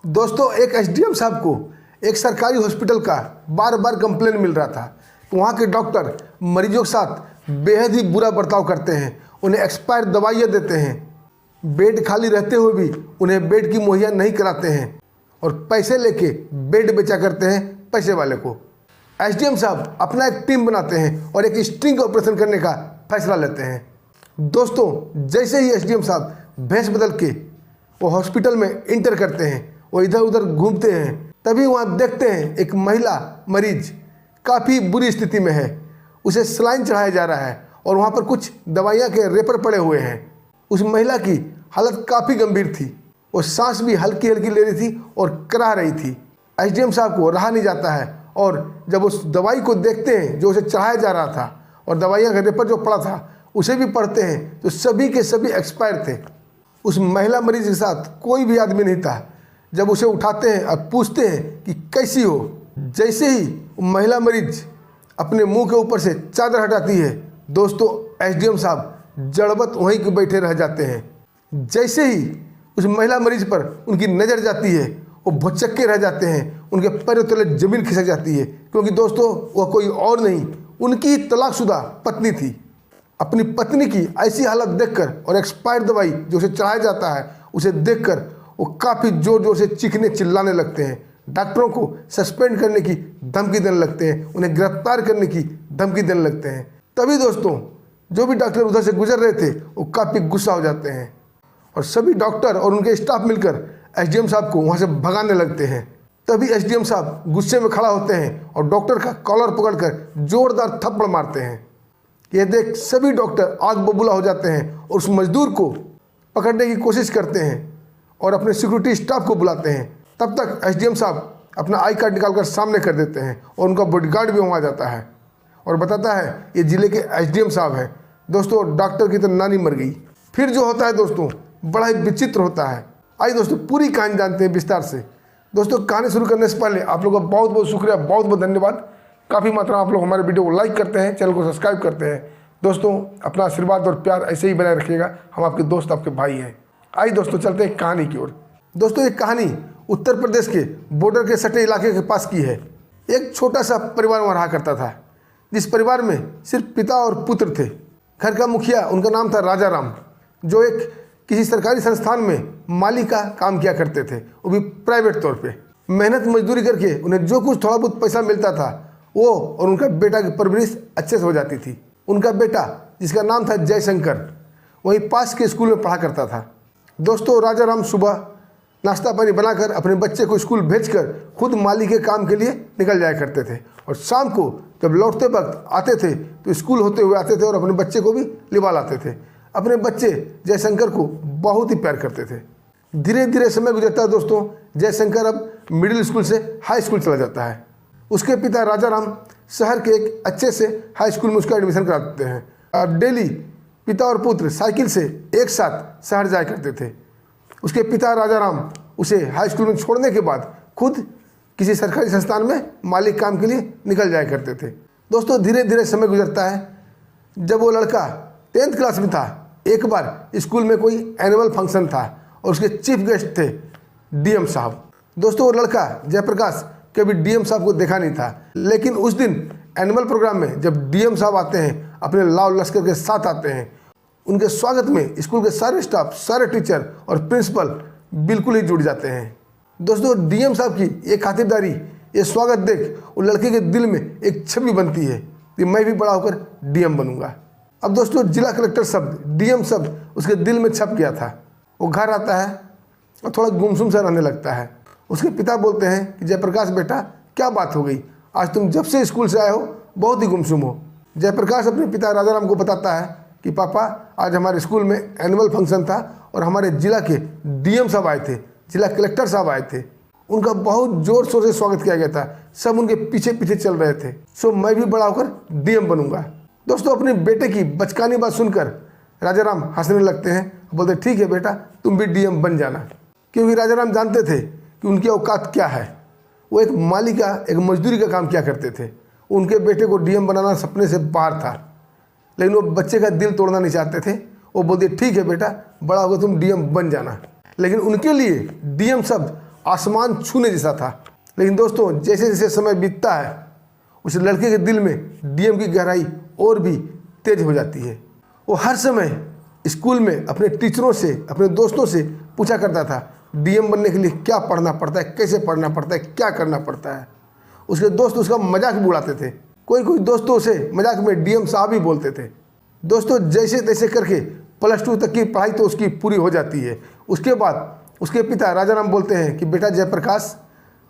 दोस्तों, एक एसडीएम साहब को एक सरकारी हॉस्पिटल का बार बार कंप्लेन मिल रहा था कि वहाँ के डॉक्टर मरीजों के साथ बेहद ही बुरा बर्ताव करते हैं, उन्हें एक्सपायर दवाइयाँ देते हैं, बेड खाली रहते हुए भी उन्हें बेड की मुहैया नहीं कराते हैं और पैसे लेके बेड बेचा करते हैं पैसे वाले को। एसडीएम साहब अपना एक टीम बनाते हैं और एक स्ट्रिंग ऑपरेशन करने का फैसला लेते हैं। दोस्तों, जैसे ही एसडीएम साहब भेष बदल के वो हॉस्पिटल में इंटर करते हैं, वो इधर उधर घूमते हैं, तभी वहाँ देखते हैं एक महिला मरीज काफ़ी बुरी स्थिति में है। उसे सलाइन चढ़ाया जा रहा है और वहाँ पर कुछ दवाइयाँ के रेपर पड़े हुए हैं। उस महिला की हालत काफ़ी गंभीर थी, वो सांस भी हल्की हल्की ले रही थी और कराह रही थी। एसडीएम साहब को रहा नहीं जाता है और जब उस दवाई को देखते हैं जो उसे चढ़ाया जा रहा था और दवाइयाँ का रेपर जो पड़ा था उसे भी पढ़ते हैं तो सभी के सभी एक्सपायर थे। उस महिला मरीज के साथ कोई भी आदमी नहीं था। जब उसे उठाते हैं और पूछते हैं कि कैसी हो, जैसे ही महिला मरीज अपने मुंह के ऊपर से चादर हटाती है, दोस्तों एसडीएम साहब जड़बत वहीं के बैठे रह जाते हैं। जैसे ही उस महिला मरीज पर उनकी नज़र जाती है, वो भुचक्के रह जाते हैं, उनके पैरों तले जमीन खिसक जाती है, क्योंकि दोस्तों वह कोई और नहीं, उनकी तलाकशुदा पत्नी थी। अपनी पत्नी की ऐसी हालत देखकर और एक्सपायर दवाई जो उसे चढ़ाया जाता है उसे देखकर वो काफ़ी ज़ोर ज़ोर से चीखने चिल्लाने लगते हैं। डॉक्टरों को सस्पेंड करने की धमकी देने लगते हैं, उन्हें गिरफ्तार करने की धमकी देने लगते हैं। तभी दोस्तों जो भी डॉक्टर उधर से गुजर रहे थे वो काफ़ी गुस्सा हो जाते हैं और सभी डॉक्टर और उनके स्टाफ मिलकर एसडीएम साहब को वहाँ से भगाने लगते हैं। तभी एसडीएम साहब गुस्से में खड़ा होते हैं और डॉक्टर का कॉलर पकड़कर जोरदार थप्पड़ मारते हैं। यह देख सभी डॉक्टर आग बबूला हो जाते हैं और उस मजदूर को पकड़ने की कोशिश करते हैं और अपने सिक्योरिटी स्टाफ को बुलाते हैं। तब तक एसडीएम साहब अपना आई कार्ड निकालकर सामने कर देते हैं और उनका बॉडीगार्ड भी वहाँ जाता है और बताता है ये जिले के एसडीएम साहब हैं। दोस्तों, डॉक्टर की तो नानी मर गई। फिर जो होता है दोस्तों बड़ा ही विचित्र होता है। आइए दोस्तों पूरी कहानी जानते हैं विस्तार से। दोस्तों, कहानी शुरू करने से पहले आप लोगों का बहुत बहुत शुक्रिया, बहुत बहुत धन्यवाद। काफ़ी मात्रा में आप लोग हमारे वीडियो को लाइक करते हैं, चैनल को सब्सक्राइब करते हैं। दोस्तों, अपना आशीर्वाद और प्यार ऐसे ही बनाए रखिएगा। हम आपके दोस्त, आपके भाई हैं। आइए दोस्तों चलते हैं कहानी की ओर। दोस्तों, ये कहानी उत्तर प्रदेश के बॉर्डर के सटे इलाके के पास की है। एक छोटा सा परिवार वहाँ रहा करता था, जिस परिवार में सिर्फ पिता और पुत्र थे। घर का मुखिया, उनका नाम था राजा राम, जो एक किसी सरकारी संस्थान में माली का काम किया करते थे, वो भी प्राइवेट तौर पे। मेहनत मजदूरी करके उन्हें जो कुछ थोड़ा बहुत पैसा मिलता था वो और उनका बेटा की परवरिश अच्छे से हो जाती थी। उनका बेटा, जिसका नाम था जयशंकर, वहीं पास के स्कूल में पढ़ा करता था। दोस्तों, राजा राम सुबह नाश्ता पानी बनाकर अपने बच्चे को स्कूल भेजकर खुद माली के काम के लिए निकल जाया करते थे और शाम को जब लौटते वक्त आते थे तो स्कूल होते हुए आते थे और अपने बच्चे को भी लिवा लाते थे। अपने बच्चे जयशंकर को बहुत ही प्यार करते थे। धीरे धीरे समय गुजरता है दोस्तों। जयशंकर अब मिडिल स्कूल से हाई स्कूल चला जाता है। उसके पिता राजा राम शहर के एक अच्छे से हाई स्कूल में उसका एडमिशन करा देते हैं। अब डेली पिता और पुत्र साइकिल से एक साथ शहर जाया करते थे। उसके पिता राजा राम उसे हाई स्कूल में छोड़ने के बाद खुद किसी सरकारी संस्थान में मालिक काम के लिए निकल जाया करते थे। दोस्तों, धीरे धीरे समय गुजरता है। जब वो लड़का 10th क्लास में था, एक बार स्कूल में कोई एनुअल फंक्शन था और उसके चीफ गेस्ट थे डीएम साहब। दोस्तों, वो लड़का जयप्रकाश कभी डीएम साहब को देखा नहीं था, लेकिन उस दिन एनुअल प्रोग्राम में जब डीएम साहब आते हैं, अपने लाव लश्कर के साथ आते हैं, उनके स्वागत में स्कूल के सारे स्टाफ, सारे टीचर और प्रिंसिपल बिल्कुल ही जुड़ जाते हैं। दोस्तों, डीएम साहब की ये खातिरदारी, ये स्वागत देख उस लड़के के दिल में एक छवि बनती है कि मैं भी बड़ा होकर डीएम बनूंगा। अब दोस्तों, जिला कलेक्टर शब्द, डीएम शब्द उसके दिल में छप गया था। वो घर आता है और थोड़ा गुमसुम सा रहने लगता है। उसके पिता बोलते हैं कि जयप्रकाश बेटा, क्या बात हो गई, आज तुम जब से स्कूल से आए हो बहुत ही गुमसुम हो। जयप्रकाश अपने पिता राजा राम को बताता है कि पापा, आज हमारे स्कूल में एनुअल फंक्शन था और हमारे जिला के डीएम साहब आए थे, जिला कलेक्टर साहब आए थे। उनका बहुत जोर शोर से स्वागत किया गया था, सब उनके पीछे पीछे चल रहे थे। सो मैं भी बड़ा होकर डीएम बनूंगा। दोस्तों, अपने बेटे की बचकानी बात सुनकर राजा राम हंसने लगते हैं, बोलते ठीक है बेटा, तुम भी डीएम बन जाना। क्योंकि राजा राम जानते थे कि उनकी औकात क्या है। वो एक माली का, एक मजदूरी का काम किया करते थे। उनके बेटे को डीएम बनाना सपने से बाहर था, लेकिन वो बच्चे का दिल तोड़ना नहीं चाहते थे। वो बोलते ठीक है बेटा, बड़ा होकर तुम डीएम बन जाना। लेकिन उनके लिए डीएम शब्द आसमान छूने जैसा था। लेकिन दोस्तों जैसे जैसे समय बीतता है उस लड़के के दिल में डीएम की गहराई और भी तेज हो जाती है। वो हर समय स्कूल में अपने टीचरों से, अपने दोस्तों से पूछा करता था डीएम बनने के लिए क्या पढ़ना पड़ता है, कैसे पढ़ना पड़ता है, क्या करना पड़ता है। उसके दोस्त उसका मजाक भी उड़ाते थे। कोई कोई दोस्तों से मजाक में डीएम साहब ही बोलते थे। दोस्तों जैसे तैसे करके +2 तक की पढ़ाई तो उसकी पूरी हो जाती है। उसके बाद उसके पिता राजा राम बोलते हैं कि बेटा जयप्रकाश,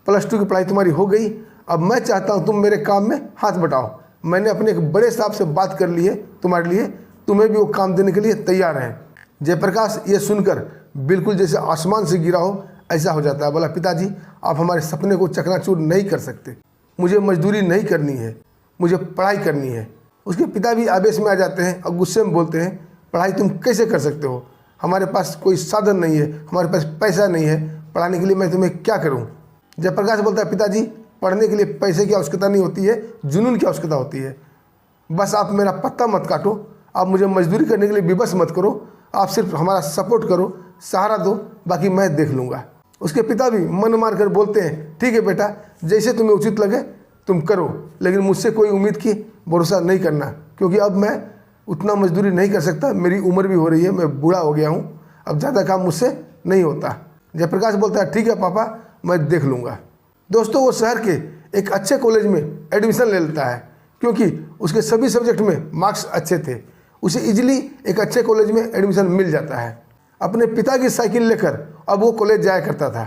+2 की पढ़ाई तुम्हारी हो गई, अब मैं चाहता हूँ तुम मेरे काम में हाथ बटाओ। मैंने अपने एक बड़े साहब से बात कर ली है तुम्हारे लिए, तुम्हें भी वो काम देने के लिए तैयार हैं। जयप्रकाश ये सुनकर बिल्कुल जैसे आसमान से गिरा हो ऐसा हो जाता है। बोला पिताजी आप हमारे सपने को चकनाचूर नहीं कर सकते, मुझे मजदूरी नहीं करनी है, मुझे पढ़ाई करनी है। उसके पिता भी आवेश में आ जाते हैं और गुस्से में बोलते हैं पढ़ाई तुम कैसे कर सकते हो, हमारे पास कोई साधन नहीं है, हमारे पास पैसा नहीं है पढ़ाने के लिए, मैं तुम्हें क्या करूं। जयप्रकाश बोलता है पिताजी पढ़ने के लिए पैसे की आवश्यकता नहीं होती है, जुनून की आवश्यकता होती है। बस आप मेरा पत्ता मत काटो, आप मुझे मजदूरी करने के लिए विवश मत करो, आप सिर्फ हमारा सपोर्ट करो, सहारा दो, बाकी मैं देख लूँगा। उसके पिता भी मन मार कर बोलते हैं ठीक है बेटा, जैसे तुम्हें उचित लगे तुम करो, लेकिन मुझसे कोई उम्मीद की भरोसा नहीं करना, क्योंकि अब मैं उतना मजदूरी नहीं कर सकता, मेरी उम्र भी हो रही है, मैं बूढ़ा हो गया हूँ, अब ज़्यादा काम मुझसे नहीं होता। जयप्रकाश बोलता है ठीक है पापा मैं देख लूँगा। दोस्तों वो शहर के एक अच्छे कॉलेज में एडमिशन ले लेता है, क्योंकि उसके सभी सब्जेक्ट में मार्क्स अच्छे थे, उसे इजीली एक अच्छे कॉलेज में एडमिशन मिल जाता है। अपने पिता की साइकिल लेकर अब वो कॉलेज जाया करता था।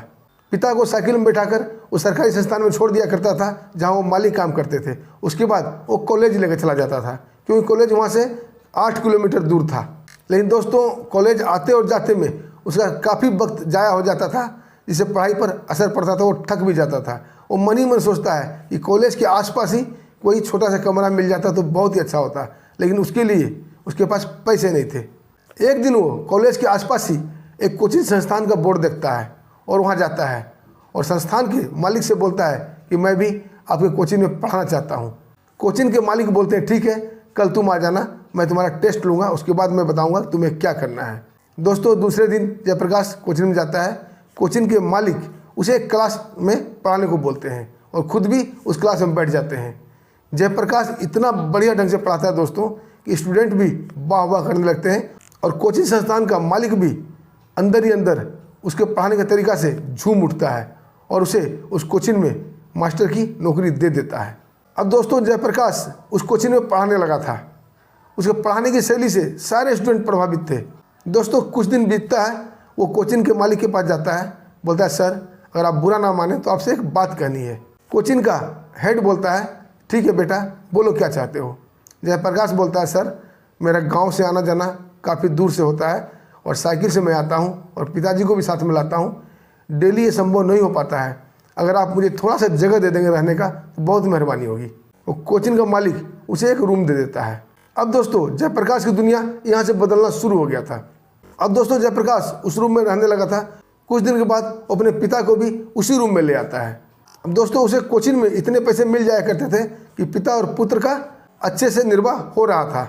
पिता को साइकिल में बैठाकर वो सरकारी संस्थान में छोड़ दिया करता था जहाँ वो माली काम करते थे। उसके बाद वो कॉलेज लेकर चला जाता था, क्योंकि कॉलेज वहाँ से 8 किलोमीटर दूर था। लेकिन दोस्तों कॉलेज आते और जाते में उसका काफ़ी वक्त जाया हो जाता था, जिससे पढ़ाई पर असर पड़ता था, वो थक भी जाता था। वो मन ही मन सोचता है कि कॉलेज के आसपास ही कोई छोटा सा कमरा मिल जाता तो बहुत ही अच्छा होता, लेकिन उसके लिए उसके पास पैसे नहीं थे। एक दिन वो कॉलेज के आसपास ही एक कोचिंग संस्थान का बोर्ड देखता है और वहाँ जाता है और संस्थान के मालिक से बोलता है कि मैं भी आपके कोचिंग में पढ़ाना चाहता हूँ। कोचिंग के मालिक बोलते हैं ठीक है कल तुम आ जाना, मैं तुम्हारा टेस्ट लूँगा, उसके बाद मैं बताऊँगा तुम्हें क्या करना है। दोस्तों दूसरे दिन जयप्रकाश कोचिंग में जाता है। कोचिंग के मालिक उसे एक क्लास में पढ़ाने को बोलते हैं और ख़ुद भी उस क्लास में बैठ जाते हैं। जयप्रकाश इतना बढ़िया ढंग से पढ़ाता है दोस्तों कि स्टूडेंट भी वाह वाह करने लगते हैं और कोचिंग संस्थान का मालिक भी अंदर ही अंदर उसके पढ़ाने के तरीका से झूम उठता है और उसे उस कोचिंग में मास्टर की नौकरी दे देता है। अब दोस्तों जयप्रकाश उस कोचिंग में पढ़ाने लगा था। उसके पढ़ाने की शैली से सारे स्टूडेंट प्रभावित थे। दोस्तों कुछ दिन बीतता है, वो कोचिंग के मालिक के पास जाता है, बोलता है सर अगर आप बुरा ना माने तो आपसे एक बात कहनी है। कोचिंग का हेड बोलता है ठीक है बेटा बोलो क्या चाहते हो। जयप्रकाश बोलता है सर मेरा गांव से आना जाना काफ़ी दूर से होता है और साइकिल से मैं आता हूं और पिताजी को भी साथ में लाता हूं, डेली ये संभव नहीं हो पाता है, अगर आप मुझे थोड़ा सा जगह दे देंगे रहने का तो बहुत मेहरबानी होगी। वो कोचिंग का मालिक उसे एक रूम दे देता है। अब दोस्तों जयप्रकाश की दुनिया यहाँ से बदलना शुरू हो गया था। अब दोस्तों जयप्रकाश उस रूम में रहने लगा था। कुछ दिन के बाद वो अपने पिता को भी उसी रूम में ले आता है। अब दोस्तों उसे कोचिंग में इतने पैसे मिल जाया करते थे कि पिता और पुत्र का अच्छे से निर्वाह हो रहा था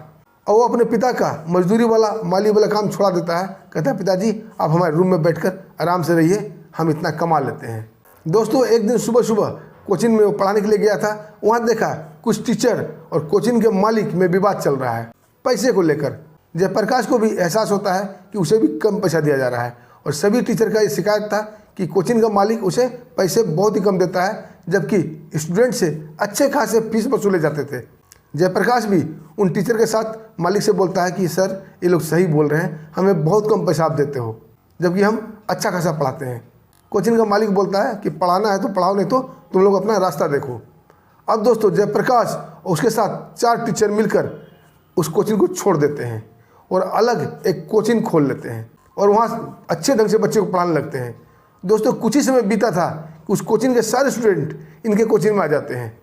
और वो अपने पिता का मजदूरी वाला माली वाला काम छोड़ा देता है। कहता है पिताजी आप हमारे रूम में बैठकर आराम से रहिए, हम इतना कमा लेते हैं। दोस्तों एक दिन सुबह सुबह कोचिंग में वो पढ़ाने के लिए गया था। वहाँ देखा कुछ टीचर और कोचिंग के मालिक में विवाद चल रहा है पैसे को लेकर। जयप्रकाश को भी एहसास होता है कि उसे भी कम पैसा दिया जा रहा है और सभी टीचर का ये शिकायत था कि कोचिंग का मालिक उसे पैसे बहुत ही कम देता है, जबकि स्टूडेंट से अच्छे खासे फीस वसूले जाते थे। जयप्रकाश भी उन टीचर के साथ मालिक से बोलता है कि सर ये लोग सही बोल रहे हैं, हमें बहुत कम पैसा आप देते हो जबकि हम अच्छा खासा पढ़ाते हैं। कोचिंग का मालिक बोलता है कि पढ़ाना है तो पढ़ाओ, नहीं तो तुम लोग अपना रास्ता देखो। अब दोस्तों जयप्रकाश और उसके साथ 4 टीचर मिलकर उस कोचिंग को छोड़ देते हैं और अलग एक कोचिंग खोल लेते हैं और वहाँ अच्छे ढंग से बच्चे को पढ़ाने लगते हैं। दोस्तों कुछ ही समय बीता था कि उस कोचिंग के सारे स्टूडेंट इनके कोचिंग में आ जाते हैं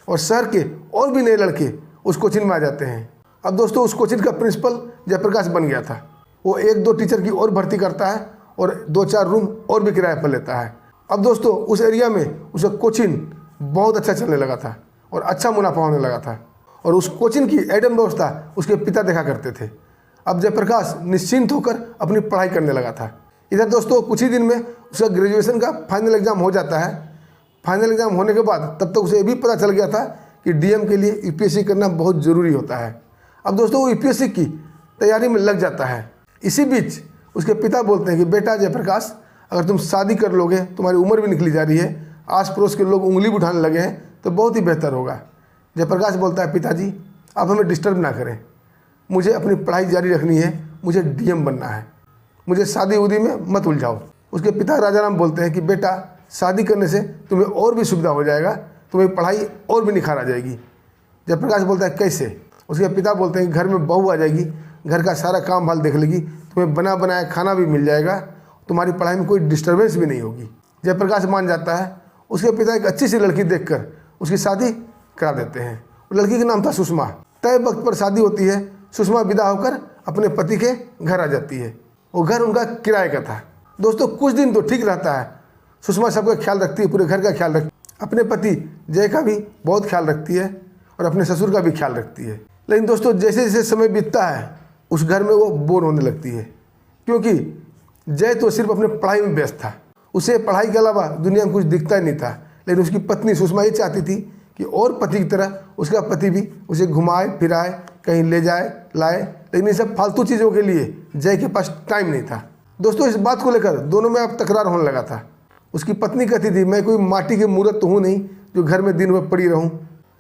और शहर के और भी नए लड़के उस कोचिंग में आ जाते हैं। अब दोस्तों उस कोचिंग का प्रिंसिपल जयप्रकाश बन गया था। वो 1-2 टीचर की और भर्ती करता है और 2-4 रूम और भी किराए पर लेता है। अब दोस्तों उस एरिया में उसका कोचिंग बहुत अच्छा चलने लगा था और अच्छा मुनाफा होने लगा था और उस कोचिंग की एडम व्यवस्था उसके पिता देखा करते थे। अब जयप्रकाश निश्चिंत होकर अपनी पढ़ाई करने लगा था। इधर दोस्तों कुछ ही दिन में उसका ग्रेजुएशन का फाइनल एग्ज़ाम हो जाता है। फाइनल एग्ज़ाम होने के बाद तब तक उसे ये भी पता चल गया था कि डीएम के लिए यूपीएससी करना बहुत ज़रूरी होता है। अब दोस्तों वो यूपीएससी की तैयारी में लग जाता है। इसी बीच उसके पिता बोलते हैं कि बेटा जयप्रकाश, अगर तुम शादी कर लोगे, तुम्हारी उम्र भी निकली जा रही है, आस पड़ोस के लोग उंगली भी उठाने लगे हैं, तो बहुत ही बेहतर होगा। जयप्रकाश बोलता है पिताजी आप हमें डिस्टर्ब ना करें, मुझे अपनी पढ़ाई जारी रखनी है, मुझे डीएम बनना है, मुझे शादी उदी में मत उलझाओ। उसके पिता राजाराम बोलते हैं कि बेटा शादी करने से तुम्हें और भी सुविधा हो जाएगा, तुम्हें पढ़ाई और भी निखार आ जाएगी। जयप्रकाश बोलता है कैसे? उसके पिता बोलते हैं कि घर में बहू आ जाएगी, घर का सारा काम भाल देख लेगी, तुम्हें बना बनाया खाना भी मिल जाएगा, तुम्हारी पढ़ाई में कोई डिस्टर्बेंस भी नहीं होगी। जयप्रकाश मान जाता है। उसके पिता एक अच्छी सी लड़की देखकर उसकी शादी करा देते हैं। लड़की का नाम था सुषमा। तय वक्त पर शादी होती है। सुषमा विदा होकर अपने पति के घर आ जाती है। वो घर उनका किराए का था। दोस्तों कुछ दिन तो ठीक रहता है, सुषमा सबका ख्याल रखती है, पूरे घर का ख्याल रखती है, अपने पति जय का भी बहुत ख्याल रखती है और अपने ससुर का भी ख्याल रखती है। लेकिन दोस्तों जैसे जैसे समय बीतता है उस घर में वो बोर होने लगती है, क्योंकि जय तो सिर्फ अपने पढ़ाई में व्यस्त था, उसे पढ़ाई के अलावा दुनिया में कुछ दिखता ही नहीं था। लेकिन उसकी पत्नी सुषमा ये चाहती थी कि और पति की तरह उसका पति भी उसे घुमाए फिराए, कहीं ले जाए लाए, लेकिन ये सब फालतू चीज़ों के लिए जय के पास टाइम नहीं था। दोस्तों इस बात को लेकर दोनों में अब तकरार होने लगा था। उसकी पत्नी कहती थी मैं कोई माटी की मूर्त तो हूँ नहीं जो घर में दिन भर पड़ी रहूँ।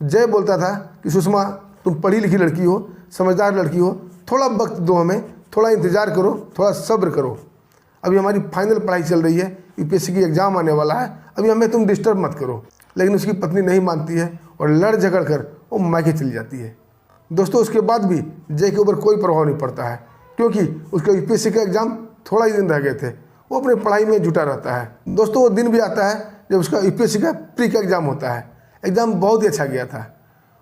जय बोलता था कि सुषमा तुम पढ़ी लिखी लड़की हो, समझदार लड़की हो, थोड़ा वक्त दो हमें, थोड़ा इंतज़ार करो, थोड़ा सब्र करो, अभी हमारी फाइनल पढ़ाई चल रही है, यूपीएससी की एग्ज़ाम आने वाला है, अभी हमें तुम डिस्टर्ब मत करो। लेकिन उसकी पत्नी नहीं मानती है और लड़ झगड़ कर वो मायके चली जाती है। दोस्तों उसके बाद भी जय के ऊपर कोई प्रभाव नहीं पड़ता है, क्योंकि उसका यूपीएससी का एग्ज़ाम थोड़ा ही दिन रह गए थे। वो अपने पढ़ाई में जुटा रहता है। दोस्तों वो दिन भी आता है जब उसका यूपीएससी का प्री का एग्ज़ाम होता है। एग्ज़ाम बहुत ही अच्छा गया था।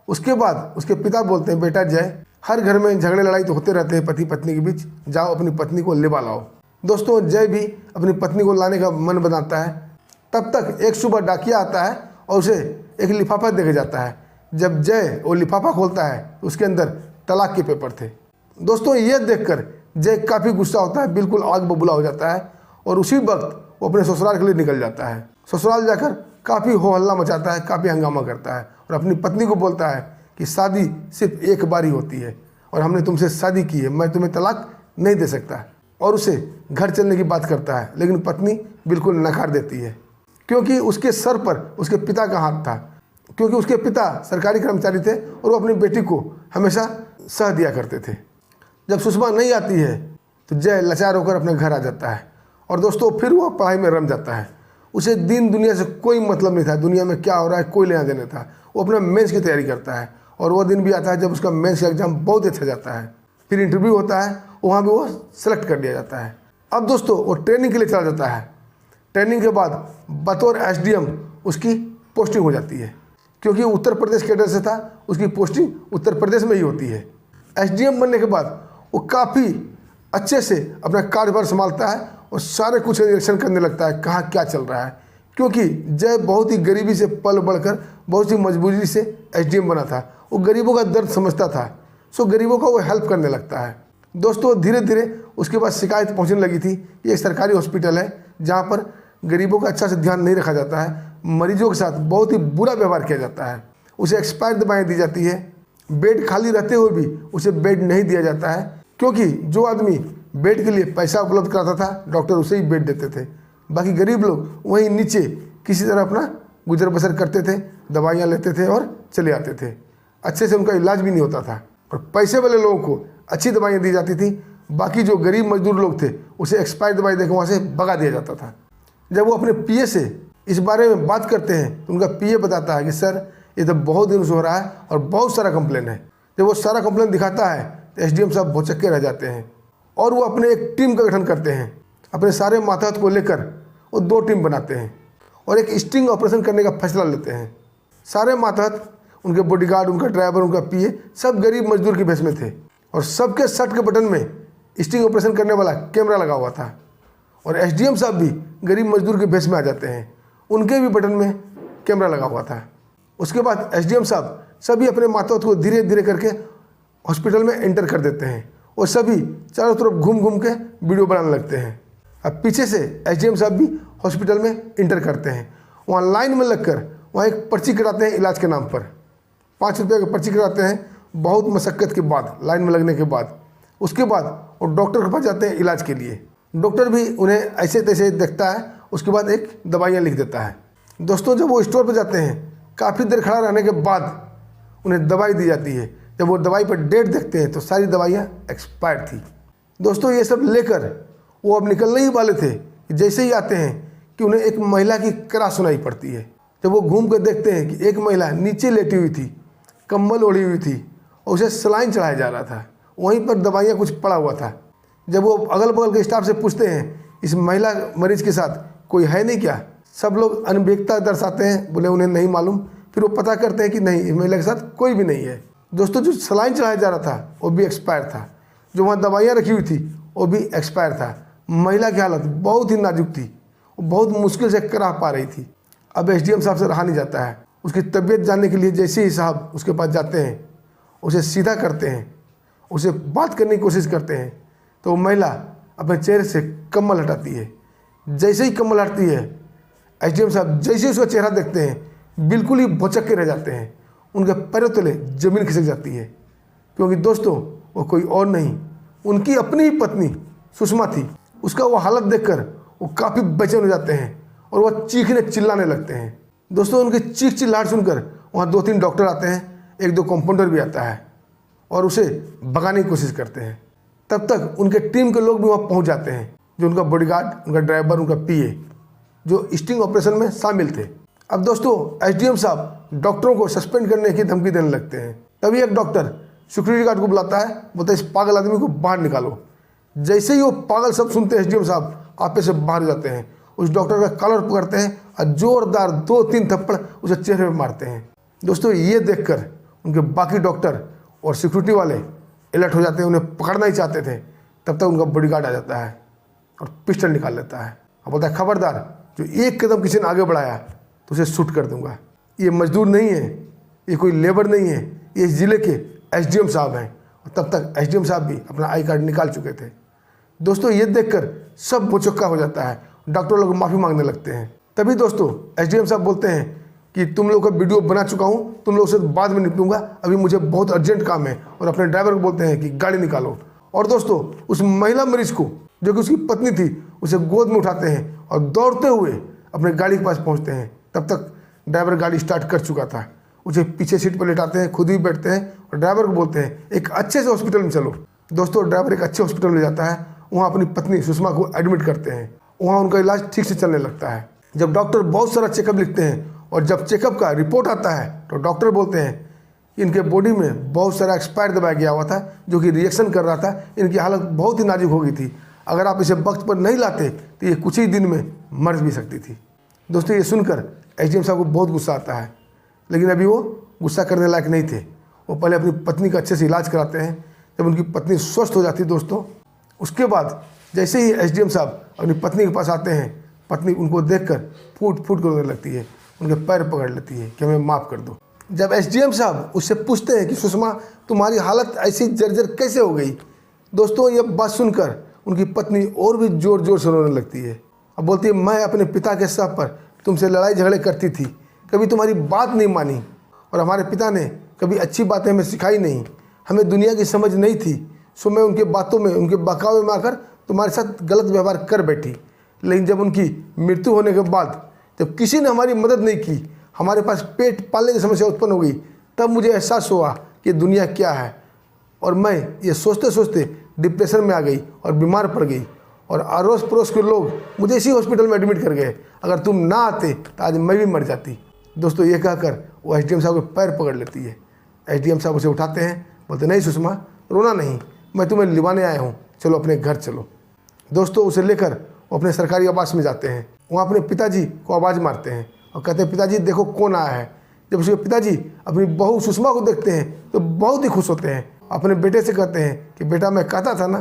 उसके बाद उसके पिता बोलते हैं बेटा जय, हर घर में झगड़े लड़ाई तो होते रहते हैं पति पत्नी के बीच, जाओ अपनी पत्नी को लेवा लाओ। दोस्तों जय भी अपनी पत्नी को लाने का मन बनाता है। तब तक एक सुबह डाकिया आता है और उसे एक लिफाफा देके जाता है। जब जय वो लिफाफा खोलता है तो उसके अंदर तलाक के पेपर थे। दोस्तों ये देखकर जय काफ़ी गुस्सा होता है, बिल्कुल आग बबूला हो जाता है और उसी वक्त वो अपने ससुराल के लिए निकल जाता है। ससुराल जाकर काफ़ी हो हल्ला मचाता है, काफ़ी हंगामा करता है और अपनी पत्नी को बोलता है कि शादी सिर्फ एक बार ही होती है और हमने तुमसे शादी की है, मैं तुम्हें तलाक नहीं दे सकता, और उसे घर चलने की बात करता है। लेकिन पत्नी बिल्कुल नकार देती है, क्योंकि उसके सर पर उसके पिता का हाथ था, क्योंकि उसके पिता सरकारी कर्मचारी थे और वो अपनी बेटी को हमेशा सह दिया करते थे। जब सुषमा नहीं आती है तो जय लाचार होकर अपने घर आ जाता है और दोस्तों फिर वो पढ़ाई में रम जाता है। उसे दिन दुनिया से कोई मतलब नहीं था, दुनिया में क्या हो रहा है कोई लेना देना था। वो अपना मेंस की तैयारी करता है और वो दिन भी आता है जब उसका मेंस का एग्ज़ाम बहुत अच्छा जाता है। फिर इंटरव्यू होता है, वहाँ भी वो सेलेक्ट कर दिया जाता है। अब दोस्तों वो ट्रेनिंग के लिए चला जाता है। ट्रेनिंग के बाद बतौर एसडीएम उसकी पोस्टिंग हो जाती है, क्योंकि उत्तर प्रदेश कैडर से था, उसकी पोस्टिंग उत्तर प्रदेश में ही होती है। एसडीएम बनने के बाद वो काफ़ी अच्छे से अपना कार्यभार संभालता है और सारे कुछ निरीक्षण करने लगता है कहाँ क्या चल रहा है, क्योंकि जय बहुत ही गरीबी से पल बढ़कर बहुत सी मजबूरी से एसडीएम बना था। वो गरीबों का दर्द समझता था, सो गरीबों का वो हेल्प करने लगता है। दोस्तों धीरे धीरे उसके पास शिकायत पहुंचने लगी थी कि एक सरकारी हॉस्पिटल है जहां पर गरीबों का अच्छा से ध्यान नहीं रखा जाता है, मरीजों के साथ बहुत ही बुरा व्यवहार किया जाता है, उसे एक्सपायर दवाएँ दी जाती है, बेड खाली रहते हुए भी उसे बेड नहीं दिया जाता है, क्योंकि जो आदमी बेड के लिए पैसा उपलब्ध कराता था डॉक्टर उसे ही बेड देते थे। बाकी गरीब लोग वहीं नीचे किसी तरह अपना गुजर बसर करते थे, दवाइयाँ लेते थे और चले आते थे। अच्छे से उनका इलाज भी नहीं होता था और पैसे वाले लोगों को अच्छी दवाइयाँ दी जाती थी। बाकी जो गरीब मजदूर लोग थे उसे एक्सपायर दवाई देकर वहाँ से भगा दिया जाता था। जब वो अपने पीए से इस बारे में बात करते हैं तो उनका पीए बताता है कि सर ये तो बहुत दिन से हो रहा है और बहुत सारा कंप्लेन है। जब वो सारा कंप्लेन दिखाता है तो एसडीएम साहब भौचक्के रह जाते हैं और वो अपने एक टीम का गठन करते हैं। अपने सारे मातहत को लेकर वो 2 टीम बनाते हैं और एक स्टिंग ऑपरेशन करने का फैसला लेते हैं। सारे मातहत, उनके बॉडीगार्ड, उनका ड्राइवर, उनका पीए सब गरीब मजदूर के भेष में थे और सबके शर्ट के बटन में स्टिंग ऑपरेशन करने वाला कैमरा लगा हुआ था। और एसडीएम साहब भी गरीब मजदूर के भेष में आ जाते हैं, उनके भी बटन में कैमरा लगा हुआ था। उसके बाद एसडीएम साहब सभी अपने मातहत को धीरे धीरे करके हॉस्पिटल में एंटर कर देते हैं और सभी चारों तरफ घूम घूम के वीडियो बनाने लगते हैं। अब पीछे से एसडीएम साहब भी हॉस्पिटल में इंटर करते हैं। वहाँ लाइन में लगकर वहाँ एक पर्ची कटाते हैं इलाज के नाम पर। 5 रुपये की पर्ची कटाते हैं बहुत मशक्क़त के बाद, लाइन में लगने के बाद। उसके बाद वो डॉक्टर के पास जाते हैं इलाज के लिए। डॉक्टर भी उन्हें ऐसे तैसे देखता है, उसके बाद एक दवाइयाँ लिख देता है। दोस्तों जब वो स्टोर पर जाते हैं, काफ़ी देर खड़ा रहने के बाद उन्हें दवाई दी जाती है। जब वो दवाई पर डेट देखते हैं तो सारी दवाइयाँ एक्सपायर थी। दोस्तों ये सब लेकर वो अब निकलने ही वाले थे कि जैसे ही आते हैं कि उन्हें एक महिला की कराह सुनाई पड़ती है। जब वो घूम कर देखते हैं कि एक महिला नीचे लेटी हुई थी, कंबल ओढ़ी हुई थी और उसे सलाइन चढ़ाया जा रहा था। वहीं पर दवाइयाँ कुछ पड़ा हुआ था। जब वो अगल बगल के स्टाफ से पूछते हैं इस महिला मरीज के साथ कोई है नहीं क्या, सब लोग अनभिज्ञता दर्शाते हैं, बोले उन्हें नहीं मालूम। फिर वो पता करते हैं कि नहीं, इस महिला के साथ कोई भी नहीं है। दोस्तों जो सलाइन चढ़ाया जा रहा था वो भी एक्सपायर था, जो वहाँ दवाइयाँ रखी हुई थी वो भी एक्सपायर था। महिला की हालत बहुत ही नाजुक थी, वो बहुत मुश्किल से कराह पा रही थी। अब एसडीएम साहब से रहा नहीं जाता है। उसकी तबीयत जानने के लिए जैसे ही साहब उसके पास जाते हैं, उसे सीधा करते हैं, उसे बात करने की कोशिश करते हैं, तो वो महिला अपने चेहरे से कम्बल हटाती है। जैसे ही कम्बल हटती है, एसडीएम साहब जैसे ही उसका चेहरा देखते हैं बिल्कुल ही भौचक के रह जाते हैं। उनके पैरों तले जमीन खिसक जाती है, क्योंकि दोस्तों वो कोई और नहीं, उनकी अपनी ही पत्नी सुषमा थी। उसका वो हालत देखकर वो काफ़ी बेचैन हो जाते हैं और वह चीखने चिल्लाने लगते हैं। दोस्तों उनकी चीख चिल्लाहट सुनकर वहाँ 2-3 डॉक्टर आते हैं, 1-2 कंपाउंडर भी आता है और उसे भगाने की कोशिश करते हैं। तब तक उनके टीम के लोग भी वहाँ पहुँच जाते हैं, जो उनका बॉडीगार्ड, उनका ड्राइवर, उनका पीए, जो स्टिंग ऑपरेशन में शामिल थे। अब दोस्तों एसडीएम साहब डॉक्टरों को सस्पेंड करने की धमकी देने लगते हैं। तभी एक डॉक्टर सिक्योरिटी गार्ड को बुलाता है, बोलता है इस पागल आदमी को बाहर निकालो। जैसे ही वो पागल सब सुनते हैं, एसडीएम साहब आपे से बाहर जाते हैं, उस डॉक्टर का कॉलर पकड़ते हैं और जोरदार 2-3 थप्पड़ उसे चेहरे पर मारते हैं। दोस्तों ये देखकर उनके बाकी डॉक्टर और सिक्योरिटी वाले अलर्ट हो जाते हैं, उन्हें पकड़ना ही चाहते थे। तब तक उनका बॉडीगार्ड आ जाता है और पिस्टल निकाल लेता है और बोलता है खबरदार, जो एक कदम किसी ने आगे बढ़ाया तो उसे शूट कर दूंगा। ये मजदूर नहीं है, ये कोई लेबर नहीं है, ये इस ज़िले के एसडीएम साहब हैं। और तब तक एसडीएम साहब भी अपना आई कार्ड निकाल चुके थे। दोस्तों ये देखकर सब भौचक्का हो जाता है, डॉक्टर लोग माफ़ी मांगने लगते हैं। तभी दोस्तों एसडीएम साहब बोलते हैं कि तुम लोग का वीडियो बना चुका हूँ, तुम लोग से बाद में निपटूंगा, अभी मुझे बहुत अर्जेंट काम है। और अपने ड्राइवर को बोलते हैं कि गाड़ी निकालो। और दोस्तों उस महिला मरीज को, जो कि उसकी पत्नी थी, उसे गोद में उठाते हैं और दौड़ते हुए अपने गाड़ी के पास पहुँचते हैं। तब तक ड्राइवर गाड़ी स्टार्ट कर चुका था। उसे पीछे सीट पर लेटाते हैं, खुद ही बैठते हैं और ड्राइवर को बोलते हैं एक अच्छे से हॉस्पिटल में चलो। दोस्तों ड्राइवर एक अच्छे हॉस्पिटल में ले जाता है, वहाँ अपनी पत्नी सुषमा को एडमिट करते हैं। वहाँ उनका इलाज ठीक से चलने लगता है। जब डॉक्टर बहुत सारा चेकअप लिखते हैं और जब चेकअप का रिपोर्ट आता है तो डॉक्टर बोलते हैं कि इनके बॉडी में बहुत सारा एक्सपायर दवाया गया हुआ था, जो कि रिएक्शन कर रहा था। इनकी हालत बहुत ही नाजुक हो गई थी, अगर आप इसे वक्त पर नहीं लाते तो ये कुछ ही दिन में मर भी सकती थी। दोस्तों ये सुनकर एसडीएम साहब को बहुत गुस्सा आता है, लेकिन अभी वो गुस्सा करने लायक नहीं थे। वो पहले अपनी पत्नी का अच्छे से इलाज कराते हैं। जब उनकी पत्नी स्वस्थ हो जाती है दोस्तों, उसके बाद जैसे ही एसडीएम साहब अपनी पत्नी के पास आते हैं, पत्नी उनको देखकर फूट फूट कर रोने लगती है, उनके पैर पकड़ लेती है कि हमें माफ़ कर दो। जब एसडीएम साहब उससे पूछते हैं कि सुषमा तुम्हारी हालत ऐसी जर्जर कैसे हो गई, दोस्तों ये बात सुनकर उनकी पत्नी और भी ज़ोर ज़ोर से रोने लगती है। अब बोलती है मैं अपने पिता के साथ पर तुमसे लड़ाई झगड़े करती थी, कभी तुम्हारी बात नहीं मानी, और हमारे पिता ने कभी अच्छी बातें हमें सिखाई नहीं, हमें दुनिया की समझ नहीं थी, सो मैं उनके बातों में, उनके बहकावे में आकर तुम्हारे साथ गलत व्यवहार कर बैठी। लेकिन जब उनकी मृत्यु होने के बाद जब किसी ने हमारी मदद नहीं की, हमारे पास पेट पालने की समस्या उत्पन्न हो गई, तब मुझे एहसास हुआ कि दुनिया क्या है, और मैं ये सोचते सोचते डिप्रेशन में आ गई और बीमार पड़ गई, और अड़ोस पड़ोस के लोग मुझे इसी हॉस्पिटल में एडमिट कर गए। अगर तुम ना आते तो आज मैं भी मर जाती। दोस्तों ये कहकर वो एसडीएम साहब के पैर पकड़ लेती है। एसडीएम साहब उसे उठाते हैं, बोलते नहीं सुषमा रोना नहीं, मैं तुम्हें लिवाने आया हूँ, चलो अपने घर चलो। दोस्तों उसे लेकर वो अपने सरकारी आवास में जाते हैं। वहाँ अपने पिताजी को आवाज़ मारते हैं और कहते हैं पिताजी देखो कौन आया है। जब उसके पिताजी अपनी बहू सुषमा को देखते हैं तो बहुत ही खुश होते हैं। अपने बेटे से कहते हैं कि बेटा मैं कहता था ना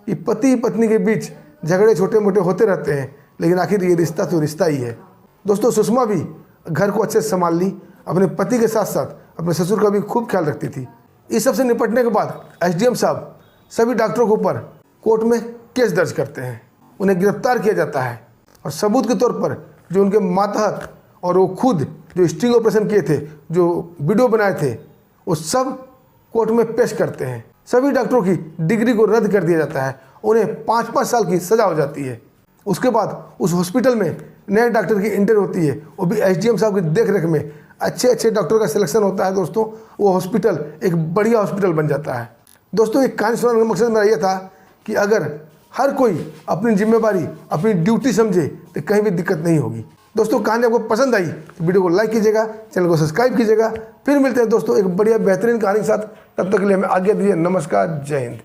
कि पति पत्नी के बीच झगड़े छोटे मोटे होते रहते हैं, लेकिन आखिर ये रिश्ता तो रिश्ता ही है। दोस्तों सुषमा भी घर को अच्छे से संभाल ली, अपने पति के साथ साथ अपने ससुर का भी खूब ख्याल रखती थी। इस सब से निपटने के बाद एसडीएम साहब सभी डॉक्टरों के ऊपर कोर्ट में केस दर्ज करते हैं। उन्हें गिरफ्तार किया जाता है और सबूत के तौर पर जो उनके मातहत और वो खुद जो स्टिंग ऑपरेशन किए थे, जो वीडियो बनाए थे, वो सब कोर्ट में पेश करते हैं। सभी डॉक्टरों की डिग्री को रद्द कर दिया जाता है, उन्हें 5-5 साल की सज़ा हो जाती है। उसके बाद उस हॉस्पिटल में नए डॉक्टर की इंटर होती है, वो भी एसडीएम साहब की देख रेख में। अच्छे डॉक्टर का सिलेक्शन होता है दोस्तों, वो हॉस्पिटल एक बढ़िया हॉस्पिटल बन जाता है। दोस्तों, एक कहानी सुनाने का मकसद मेरा यह था कि अगर हर कोई अपनी जिम्मेदारी, अपनी ड्यूटी समझे तो कहीं भी दिक्कत नहीं होगी। दोस्तों, कहानी आपको पसंद आई तो वीडियो को लाइक कीजिएगा, चैनल को सब्सक्राइब कीजिएगा। फिर मिलते हैं दोस्तों एक बढ़िया बेहतरीन कहानी के साथ। तब तक के लिए हमें आज्ञा दीजिए। नमस्कार, जय हिंद।